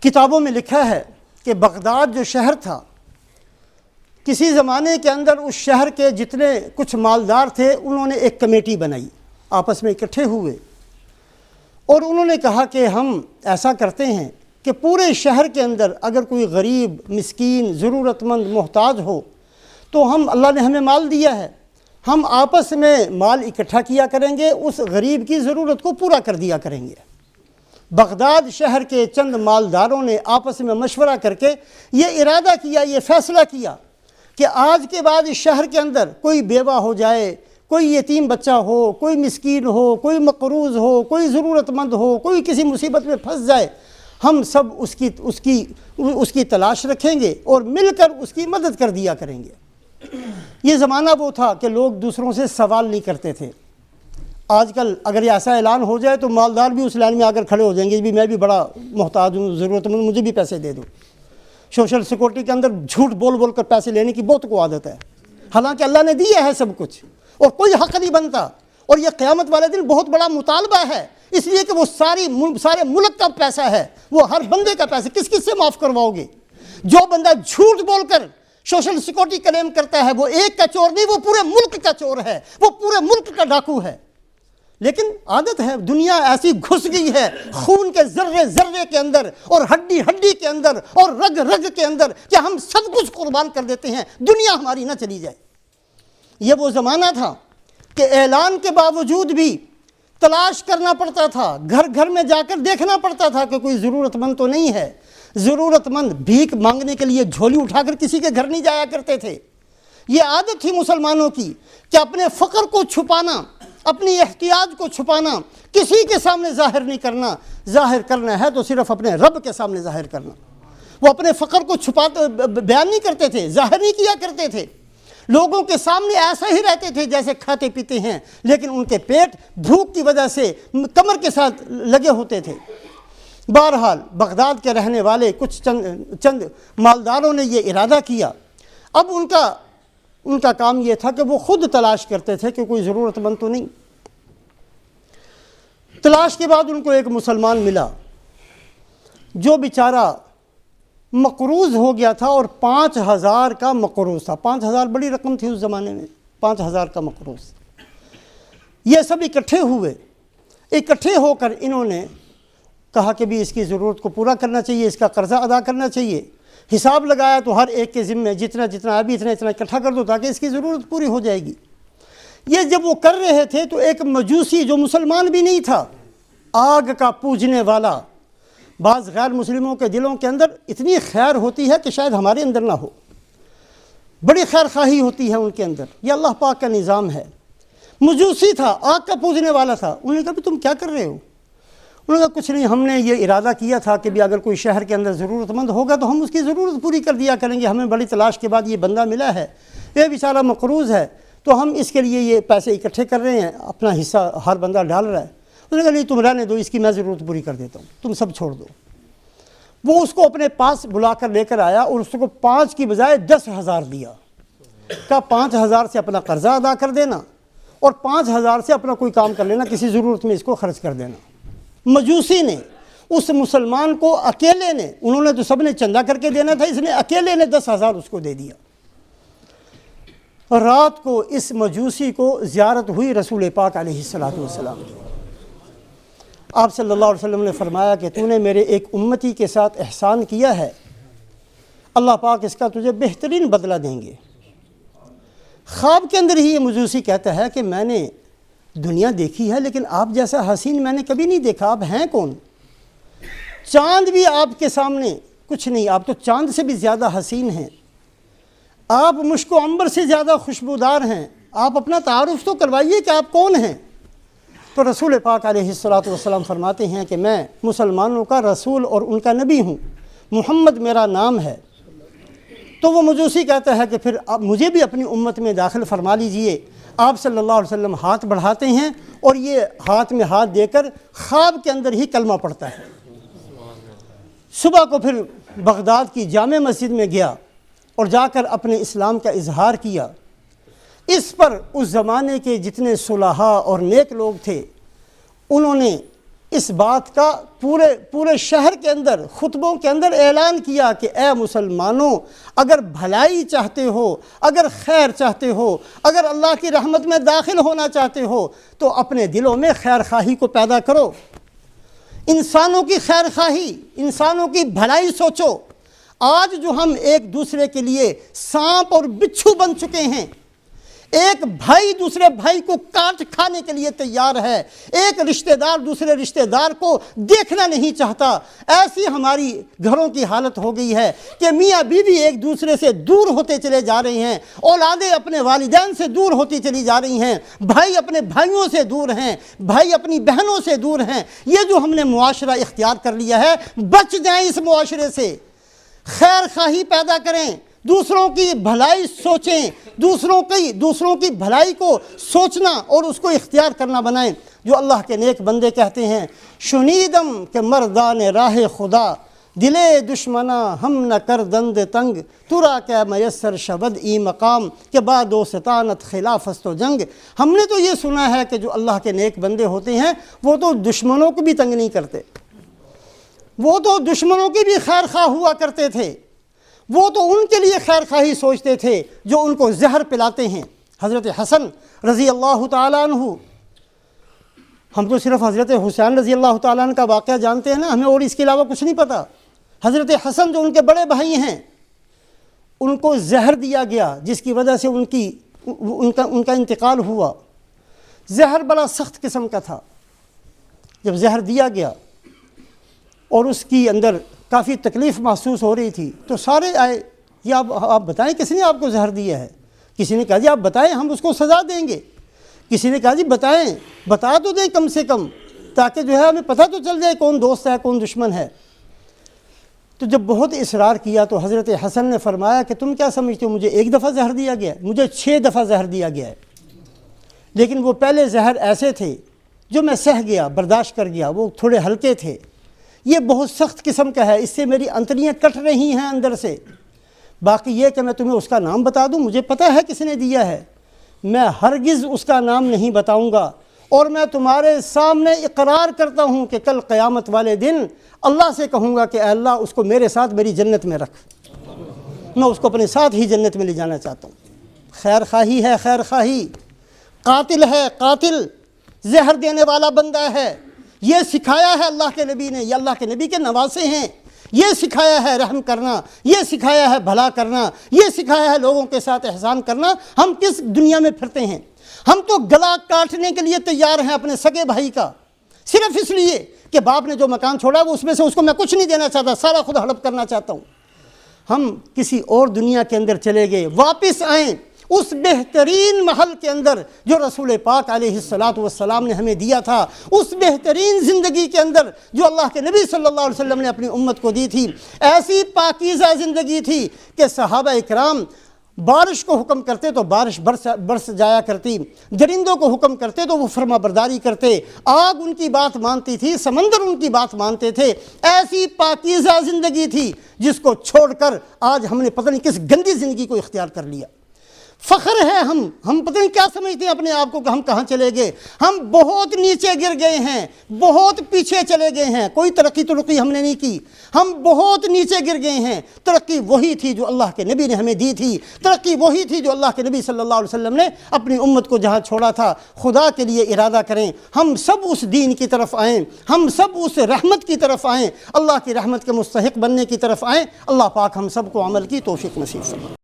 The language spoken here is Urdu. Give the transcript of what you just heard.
کتابوں میں لکھا ہے کہ بغداد جو شہر تھا، کسی زمانے کے اندر اس شہر کے جتنے کچھ مالدار تھے انہوں نے ایک کمیٹی بنائی، آپس میں اکٹھے ہوئے اور انہوں نے کہا کہ ہم ایسا کرتے ہیں کہ پورے شہر کے اندر اگر کوئی غریب، مسکین، ضرورت مند، محتاج ہو تو اللہ نے ہمیں مال دیا ہے، ہم آپس میں مال اکٹھا کیا کریں گے، اس غریب کی ضرورت کو پورا کر دیا کریں گے۔ بغداد شہر کے چند مالداروں نے آپس میں مشورہ کر کے یہ ارادہ کیا، یہ فیصلہ کیا کہ آج کے بعد اس شہر کے اندر کوئی بیوہ ہو جائے، کوئی یتیم بچہ ہو، کوئی مسکین ہو، کوئی مقروض ہو، کوئی ضرورت مند ہو، کوئی کسی مصیبت میں پھنس جائے، ہم سب اس کی تلاش رکھیں گے اور مل کر اس کی مدد کر دیا کریں گے۔ یہ زمانہ وہ تھا کہ لوگ دوسروں سے سوال نہیں کرتے تھے۔ آج کل اگر یہ ایسا اعلان ہو جائے تو مالدار بھی اس لائن میں آ کر کھڑے ہو جائیں گے، بھی میں بھی بڑا محتاج ہوں، ضرورت مند، مجھے بھی پیسے دے دو۔ سوشل سیکورٹی کے اندر جھوٹ بول بول کر پیسے لینے کی بہت کو عادت ہے، حالانکہ اللہ نے دیا ہے سب کچھ اور کوئی حق نہیں بنتا، اور یہ قیامت والے دن بہت بڑا مطالبہ ہے، اس لیے کہ وہ سارے ملک کا پیسہ ہے، وہ ہر بندے کا پیسہ، کس کس سے معاف کرواؤ گے؟ جو بندہ جھوٹ بول کر سوشل سیکورٹی کلیم کرتا ہے وہ ایک کا چور نہیں، وہ پورے ملک کا چور ہے، وہ پورے ملک کا ڈاکو ہے۔ لیکن عادت ہے، دنیا ایسی گھس گئی ہے خون کے ذرے ذرے کے اندر اور ہڈی ہڈی کے اندر اور رگ رگ کے اندر کہ ہم سب کچھ قربان کر دیتے ہیں دنیا ہماری نہ چلی جائے۔ یہ وہ زمانہ تھا کہ اعلان کے باوجود بھی تلاش کرنا پڑتا تھا، گھر گھر میں جا کر دیکھنا پڑتا تھا کہ کوئی ضرورت مند تو نہیں ہے۔ ضرورت مند بھیک مانگنے کے لیے جھولی اٹھا کر کسی کے گھر نہیں جایا کرتے تھے۔ یہ عادت تھی مسلمانوں کی کہ اپنے فقر کو چھپانا، اپنی احتیاج کو چھپانا، کسی کے سامنے ظاہر نہیں کرنا، ظاہر کرنا ہے تو صرف اپنے رب کے سامنے ظاہر کرنا۔ وہ اپنے فقر کو بیان نہیں کرتے تھے، ظاہر نہیں کیا کرتے تھے، لوگوں کے سامنے ایسا ہی رہتے تھے جیسے کھاتے پیتے ہیں، لیکن ان کے پیٹ بھوک کی وجہ سے کمر کے ساتھ لگے ہوتے تھے۔ بہرحال بغداد کے رہنے والے کچھ چند مالداروں نے یہ ارادہ کیا۔ اب ان کا کام یہ تھا کہ وہ خود تلاش کرتے تھے کہ کوئی ضرورت مند تو نہیں۔ تلاش کے بعد ان کو ایک مسلمان ملا جو بیچارہ مقروض ہو گیا تھا اور 5000 کا مقروض تھا۔ 5000 بڑی رقم تھی اس زمانے میں، 5000 کا مقروض۔ یہ سب اکٹھے ہوئے، اکٹھے ہو کر انہوں نے کہا کہ بھی اس کی ضرورت کو پورا کرنا چاہیے، اس کا قرضہ ادا کرنا چاہیے۔ حساب لگایا تو ہر ایک کے ذمے جتنا جتنا ابھی اتنا اکٹھا کر دو تاکہ اس کی ضرورت پوری ہو جائے گی۔ یہ جب وہ کر رہے تھے تو ایک مجوسی جو مسلمان بھی نہیں تھا، آگ کا پوجنے والا، بعض غیر مسلموں کے دلوں کے اندر اتنی خیر ہوتی ہے کہ شاید ہمارے اندر نہ ہو، بڑی خیر خواہی ہوتی ہے ان کے اندر، یہ اللہ پاک کا نظام ہے۔ مجوسی تھا، آگ کا پوجنے والا تھا۔ انہوں نے کہا بھی تم کیا کر رہے ہو؟ انہوں نے کہا کچھ نہیں، ہم نے یہ ارادہ کیا تھا کہ بھی اگر کوئی شہر کے اندر ضرورت مند ہوگا تو ہم اس کی ضرورت پوری کر دیا کریں گے۔ ہمیں بڑی تلاش کے بعد یہ بندہ ملا ہے، یہ بیچارہ مقروض ہے، تو ہم اس کے لیے یہ پیسے اکٹھے کر رہے ہیں، اپنا حصہ ہر بندہ ڈال رہا ہے۔ انہوں نے کہا نہیں، تم رہنے دو، اس کی میں ضرورت پوری کر دیتا ہوں، تم سب چھوڑ دو۔ وہ اس کو اپنے پاس بلا کر لے کر آیا اور اس کو 5 کی بجائے 10,000 دیا۔ کہا 5000 سے اپنا قرضہ ادا کر دینا اور 5000 سے اپنا کوئی کام کر لینا، کسی ضرورت میں اس کو خرچ کر دینا۔ مجوسی نے اس مسلمان کو اکیلے نے، انہوں نے تو سب نے چندہ کر کے دینا تھا، اس نے اکیلے نے 10,000 اس کو دے دیا۔ رات کو اس مجوسی کو زیارت ہوئی رسول پاک علیہ السلام۔ آپ صلی اللہ علیہ وسلم نے فرمایا کہ تو نے میرے ایک امتی کے ساتھ احسان کیا ہے، اللہ پاک اس کا تجھے بہترین بدلہ دیں گے۔ خواب کے اندر ہی یہ مجوسی کہتا ہے کہ میں نے دنیا دیکھی ہے لیکن آپ جیسا حسین میں نے کبھی نہیں دیکھا، آپ ہیں کون؟ چاند بھی آپ کے سامنے کچھ نہیں، آپ تو چاند سے بھی زیادہ حسین ہیں، آپ مشک و عنبر سے زیادہ خوشبودار ہیں، آپ اپنا تعارف تو کروائیے کہ آپ کون ہیں۔ تو رسول پاک علیہ السلام فرماتے ہیں کہ میں مسلمانوں کا رسول اور ان کا نبی ہوں، محمد میرا نام ہے۔ تو وہ مجوسی کہتا ہے کہ پھر آپ مجھے بھی اپنی امت میں داخل فرما لیجئے۔ آپ صلی اللہ علیہ وسلم ہاتھ بڑھاتے ہیں اور یہ ہاتھ میں ہاتھ دے کر خواب کے اندر ہی کلمہ پڑھتا ہے۔ صبح کو پھر بغداد کی جامع مسجد میں گیا اور جا کر اپنے اسلام کا اظہار کیا۔ اس پر اس زمانے کے جتنے صلحاء اور نیک لوگ تھے انہوں نے اس بات کا پورے شہر کے اندر خطبوں کے اندر اعلان کیا کہ اے مسلمانوں، اگر بھلائی چاہتے ہو، اگر خیر چاہتے ہو، اگر اللہ کی رحمت میں داخل ہونا چاہتے ہو تو اپنے دلوں میں خیر خواہی کو پیدا کرو، انسانوں کی خیر خواہی، انسانوں کی بھلائی سوچو۔ آج جو ہم ایک دوسرے کے لیے سانپ اور بچھو بن چکے ہیں، ایک بھائی دوسرے بھائی کو کاٹ کھانے کے لیے تیار ہے، ایک رشتہ دار دوسرے رشتہ دار کو دیکھنا نہیں چاہتا، ایسی ہماری گھروں کی حالت ہو گئی ہے کہ میاں بیوی ایک دوسرے سے دور ہوتے چلے جا رہے ہیں، اولادیں اپنے والدین سے دور ہوتی چلی جا رہی ہیں، بھائی اپنے بھائیوں سے دور ہیں، بھائی اپنی بہنوں سے دور ہیں۔ یہ جو ہم نے معاشرہ اختیار کر لیا ہے، بچ جائیں اس معاشرے سے، خیر خواہی پیدا کریں، دوسروں کی بھلائی سوچیں، دوسروں کی بھلائی کو سوچنا اور اس کو اختیار کرنا بنائیں۔ جو اللہ کے نیک بندے کہتے ہیں، شنیدم کہ مردان راہ خدا، دلے دشمنا ہم نہ کر دند تنگ، ترا کیا میسر شبد ای مقام کہ بعد و ستانت خلاف است و جنگ۔ ہم نے تو یہ سنا ہے کہ جو اللہ کے نیک بندے ہوتے ہیں وہ تو دشمنوں کو بھی تنگ نہیں کرتے، وہ تو دشمنوں کی بھی خیر خواہ ہوا کرتے تھے، وہ تو ان کے لیے خیر خواہی سوچتے تھے جو ان کو زہر پلاتے ہیں۔ حضرت حسن رضی اللہ تعالیٰ عنہ، ہم تو صرف حضرت حسین رضی اللہ تعالیٰ عنہ کا واقعہ جانتے ہیں نا، ہمیں اور اس کے علاوہ کچھ نہیں پتہ۔ حضرت حسن جو ان کے بڑے بھائی ہیں، ان کو زہر دیا گیا جس کی وجہ سے ان کا انتقال ہوا۔ زہر بڑا سخت قسم کا تھا۔ جب زہر دیا گیا اور اس کی اندر کافی تکلیف محسوس ہو رہی تھی تو سارے آئے، یہ آپ بتائیں کس نے آپ کو زہر دیا ہے؟ کسی نے کہا جی آپ بتائیں، ہم اس کو سزا دیں گے۔ کسی نے کہا جی بتائیں، بتا تو دیں کم سے کم، تاکہ جو ہے ہمیں پتہ تو چل جائے کون دوست ہے کون دشمن ہے۔ تو جب بہت اصرار کیا تو حضرت حسن نے فرمایا کہ تم کیا سمجھتے ہو مجھے ایک دفعہ زہر دیا گیا ہے؟ مجھے 6 دفعہ زہر دیا گیا ہے، لیکن وہ پہلے زہر ایسے تھے جو میں سہ گیا، برداشت کر گیا، وہ تھوڑے ہلکے تھے۔ یہ بہت سخت قسم کا ہے، اس سے میری انتڑیاں کٹ رہی ہیں اندر سے۔ باقی یہ کہ میں تمہیں اس کا نام بتا دوں، مجھے پتہ ہے کس نے دیا ہے، میں ہرگز اس کا نام نہیں بتاؤں گا، اور میں تمہارے سامنے اقرار کرتا ہوں کہ کل قیامت والے دن اللہ سے کہوں گا کہ اے اللہ اس کو میرے ساتھ میری جنت میں رکھ، میں اس کو اپنے ساتھ ہی جنت میں لے جانا چاہتا ہوں۔ خیر خواہی ہے خیر خواہی، قاتل ہے قاتل، زہر دینے والا بندہ ہے۔ یہ سکھایا ہے اللہ کے نبی نے، یہ اللہ کے نبی کے نواسے ہیں، یہ سکھایا ہے رحم کرنا، یہ سکھایا ہے بھلا کرنا، یہ سکھایا ہے لوگوں کے ساتھ احسان کرنا۔ ہم کس دنیا میں پھرتے ہیں؟ ہم تو گلا کاٹنے کے لیے تیار ہیں اپنے سگے بھائی کا، صرف اس لیے کہ باپ نے جو مکان چھوڑا وہ اس میں سے اس کو میں کچھ نہیں دینا چاہتا، سارا خود ہڑپ کرنا چاہتا ہوں۔ ہم کسی اور دنیا کے اندر چلے گئے، واپس آئیں اس بہترین محل کے اندر جو رسول پاک علیہ السلام نے ہمیں دیا تھا، اس بہترین زندگی کے اندر جو اللہ کے نبی صلی اللہ علیہ وسلم نے اپنی امت کو دی تھی۔ ایسی پاکیزہ زندگی تھی کہ صحابہ اکرام بارش کو حکم کرتے تو بارش برس جایا کرتی، درندوں کو حکم کرتے تو وہ فرما برداری کرتے، آگ ان کی بات مانتی تھی، سمندر ان کی بات مانتے تھے۔ ایسی پاکیزہ زندگی تھی جس کو چھوڑ کر آج ہم نے پتہ نہیں کس گندی زندگی کو اختیار کر لیا۔ فخر ہے ہم پتہ نہیں کیا سمجھتے ہیں اپنے آپ کو کہ ہم کہاں چلے گئے۔ ہم بہت نیچے گر گئے ہیں، بہت پیچھے چلے گئے ہیں، کوئی ترقی ہم نے نہیں کی، ہم بہت نیچے گر گئے ہیں۔ ترقی وہی تھی جو اللہ کے نبی نے ہمیں دی تھی، ترقی وہی تھی جو اللہ کے نبی صلی اللہ علیہ وسلم نے اپنی امت کو جہاں چھوڑا تھا۔ خدا کے لیے ارادہ کریں، ہم سب اس دین کی طرف آئیں، ہم سب اس رحمت کی طرف آئیں، اللہ کی رحمت کے مستحق بننے کی طرف آئیں۔ اللہ پاک ہم سب کو عمل کی توفیق نصیب فرمائے۔